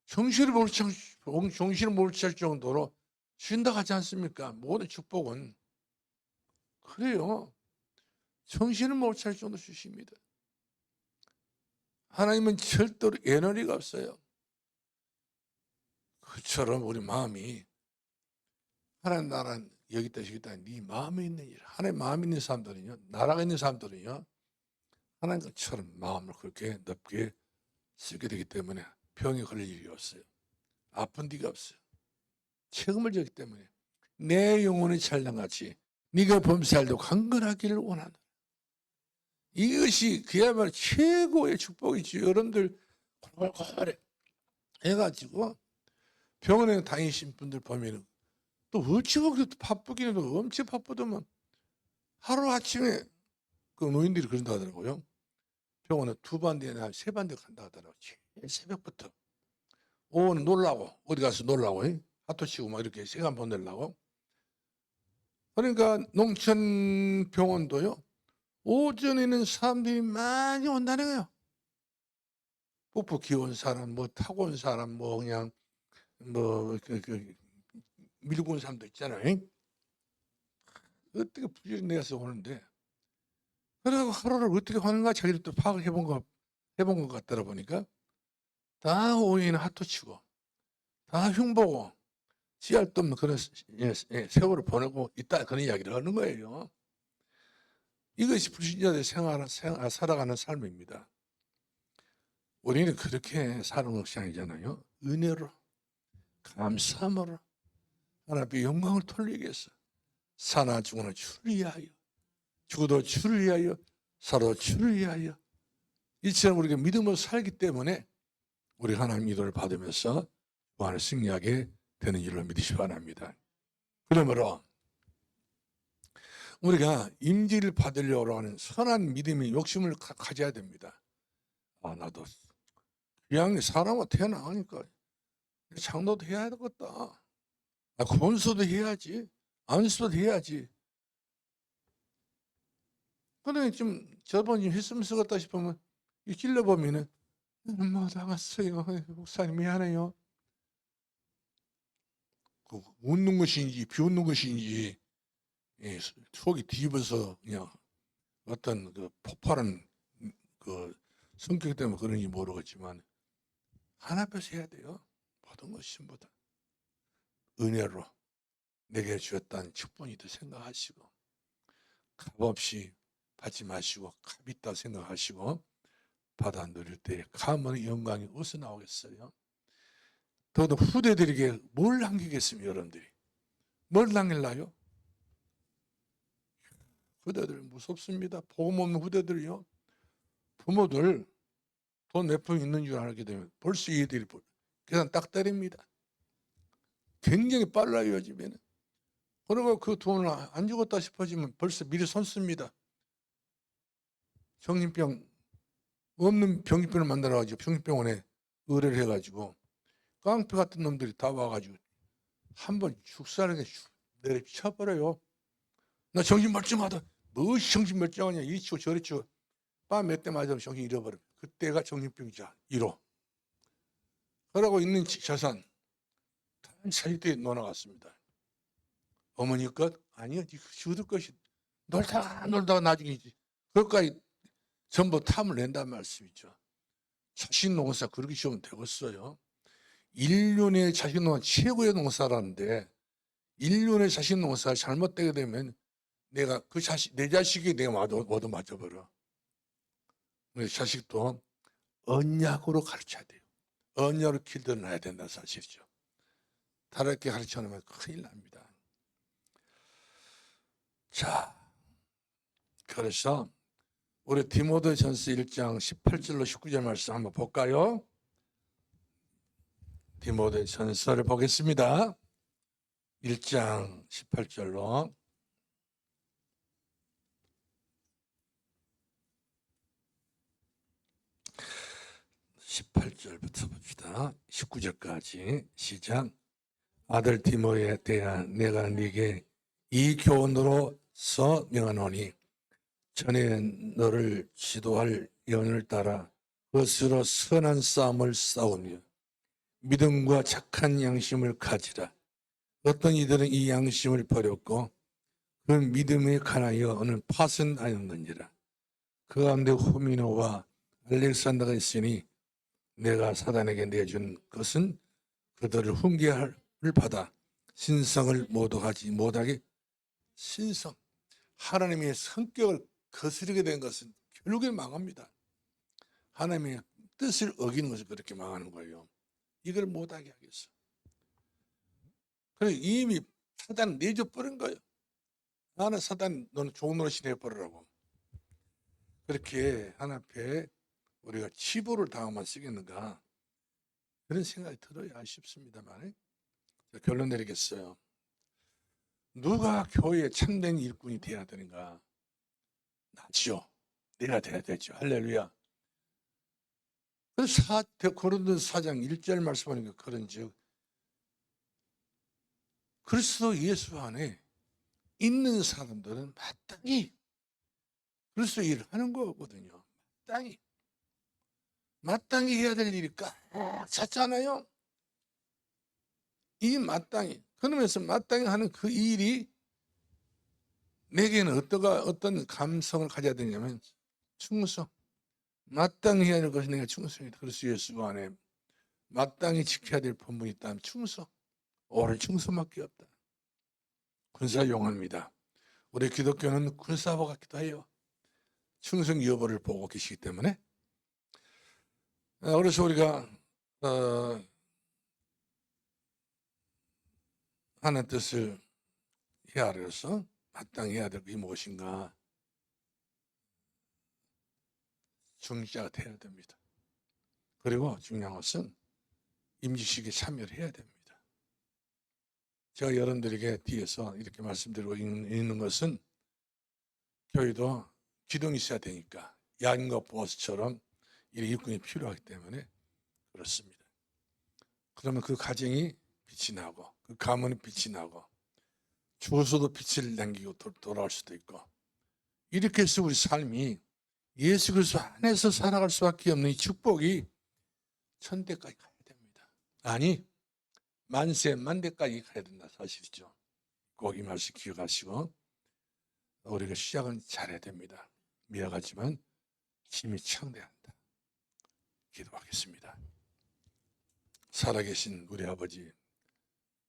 정신을 못 찰 정도로 주신다 하지 않습니까? 모든 축복은 그래요. 정신을 못 찰 정도로 주십니다. 하나님은 절대로 에너지가 없어요. 그처럼 우리 마음이 하나님 나라는 여기 있다 저기 있다 네 마음에 있는 일 하나님 마음에 있는 사람들은요 나라가 있는 사람들은요 하나님 것처럼 마음을 그렇게 넓게 쓰게 되기 때문에 병에 걸릴 일이 없어요. 아픈 데가 없어요. 책임을 졌기 때문에 내 영혼의 찰나같이 네가 범살도 강건하기를 원하노라. 이것이 그야말로 최고의 축복이지. 여러분들 골골골 해가지고 병원에 다니신 분들 보면은 또 어찌고 그렇게 바쁘기는 엄청 바쁘더만 하루아침에 그 노인들이 그런다 하더라고요. 병원에 2번 뒤에 한 3번 뒤에 간다 하더라고요. 새벽부터 오후는 놀라고 어디 가서 놀라고 하토 치고 막 이렇게 시간 보내려고. 그러니까 농촌 병원도요 오전에는 사람들이 많이 온다는 거예요. 뽀뽀 귀여운 사람 뭐 타고 온 사람 뭐 그냥 뭐 밀고 온 사람도 있잖아요. 어떻게 부지런히 내서 오는데 그래서 하루를 어떻게 하는가 자기들 또 파악을 해본 것 같더라 보니까 다 오후에는 하토 치고 다 흉보고 씨알도 없는 그런 세월을 보내고 있다 그런 이야기를 하는 거예요. 이것이 불신자들의 살아가는 삶입니다. 우리는 그렇게 사는 것이 아니잖아요. 은혜로 감사함으로 하나님의 영광을 돌리기 위해서 사나 죽으나 주를 위하여 죽어도 주를 위하여 살아도 주를 위하여 이처럼 우리가 믿음으로 살기 때문에 우리 하나님 믿음을 받으면서 무한을 승리하게 되는 줄로 믿으시기 바랍니다. 그러므로 우리가 임재를 받으려고 하는 선한 믿음의 욕심을 가져야 됩니다. 나도 그냥 사람은 태어나니까 장로도 해야 되겠다. 권소도 해야지. 안수도 해야지. 그런데 좀 저번 좀 했으면 쓰겠다 싶으면 찔러보면은 뭐 당했어요. 목사님 미안해요. 웃는 것인지 비웃는 것인지 속이 뒤집어서 그냥 어떤 그 폭발한 그 성격 때문에 그런지 모르겠지만 하나 앞에서 해야 돼요. 모든 것이 전부 다 은혜로 내게 주었다는 축복이다 생각하시고 값없이 받지 마시고 값 있다 생각하시고 받아 누릴 때 감언의 영광이 어디서 나오겠어요? 더더 후대들에게 뭘 남기겠습니까? 여러분들이 뭘 남길라요? 후대들 무섭습니다. 복음 없는 후대들이요. 부모들 돈 몇 푼 있는 줄 알게 되면 벌써 얘들이 계산 딱 때립니다. 굉장히 빨라요 요즘에는. 그리고 그 돈을 안 죽었다 싶어지면 벌써 미리 손씁니다. 정신병 없는 병기병을 만들어가지고 병기병원에 의뢰를 해가지고 깡패 같은 놈들이 다 와가지고 한번 죽사하게 내려쳐버려요. 나 정신 멀쩡하다. 무엇이 정신 멀쩡하냐. 이리 치고 저리 치고 밤 몇 대 맞으면 정신 잃어버려. 그때가 정신병자 1호. 그러고 있는 재산 자식들이 놓아갔습니다. 어머니 것? 아니요. 죽을 것이 놀다가 나중이지. 그것까지 전부 탐을 낸다는 말씀이죠. 자식 농사 그렇게 지으면 되겠어요. 인륜의 자식 농사 최고의 농사라는데 인륜의 자식 농사가 잘못되게 되면 내가 그 자식, 내 자식이 내가 모두 맞아버려. 우리 자식도 언약으로 가르쳐야 돼요. 언약으로 길들여놔야 된다는 사실이죠. 다르게 가르쳐 놓으면 큰일 납니다. 자, 그래서 우리 디모데전서 1장 18절로 19절 말씀 한번 볼까요? 디모데전서를 보겠습니다. 1장 18절로 18절부터 봅시다. 19절까지 시작. 아들 디모에 대한 내가 네게 이 교훈으로서 명하노니 전에 너를 지도할 연을 따라 그것으로 선한 싸움을 싸우며 믿음과 착한 양심을 가지라. 어떤 이들은 이 양심을 버렸고 그 믿음에 관하여 어느 파선하였느니라. 그 가운데 후미노와 알렉산더가 있으니 내가 사단에게 내준 것은 그들을 훈계를 받아 신성을 모독하지 못하게. 신성, 하나님의 성격을 거스르게 된 것은 결국에 망합니다. 하나님의 뜻을 어기는 것이 그렇게 망하는 거예요. 이걸 못하게 하겠어. 그래서 이미 사단은 내줘버린 거예요. 나는 사단, 너는 좋은 노릇이 내버리라고. 그렇게 하나님 앞에 우리가 치부를 당하면 쓰겠는가, 그런 생각이 들어야 싶습니다만, 결론 내리겠어요. 누가 교회에 참된 일꾼이 되어야 되는가? 나죠. 내가 돼야 되죠. 할렐루야. 그래서 고린도서 4장 1절 말씀하니까 그런즉 그리스도 예수 안에 있는 사람들은 마땅히 그리스도 일을 하는 거거든요. 마땅히 해야 될 일이 꽉 찼잖아요. 이 마땅히, 그러면서 마땅히 하는 그 일이 내게는 어떤 감성을 가져야 되냐면 충성. 마땅히 해야 될 것이 내가 충성이다. 그리스도 예수 안에 마땅히 지켜야 될 본분이 있다면 충성. 오늘 충성밖에 없다. 군사용어입니다. 우리 기독교는 군사와 같기도 해요. 충성 여부를 보고 계시기 때문에. 그래서 우리가 하나님 뜻을 헤아려서 마땅히 해야 될 것이 무엇인가, 중지자가 되어야 됩니다. 그리고 중요한 것은 임직식에 참여를 해야 됩니다. 제가 여러분들에게 뒤에서 이렇게 말씀드리고 있는 것은 교회도 기둥이 있어야 되니까 야긴과 보아스처럼 이 일꾼이 필요하기 때문에 그렇습니다. 그러면 그 가정이 빛이 나고 그 가문이 빛이 나고 죽어서도 빛을 남기고 돌아올 수도 있고, 이렇게 해서 우리 삶이 예수 그리스도 안에서 살아갈 수밖에 없는 이 축복이 천대까지 가야 됩니다. 아니, 만세 만대까지 가야 된다 사실이죠. 꼭 이 말씀 기억하시고 우리가 시작은 잘해야 됩니다. 미약하지만 힘이 창대한다. 기도하겠습니다. 살아계신 우리 아버지,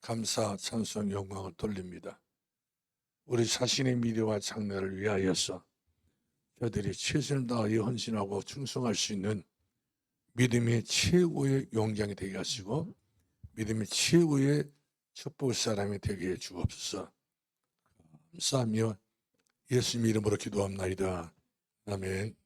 감사 찬송 영광을 돌립니다. 우리 자신의 미래와 장래를 위하여서 저들이 최선을 다하여 헌신하고 충성할 수 있는 믿음의 최고의 용장이 되게 하시고 믿음의 최고의 축복 사람이 되게 해 주옵소서. 감사하며 예수님 이름으로 기도합나이다. 아멘.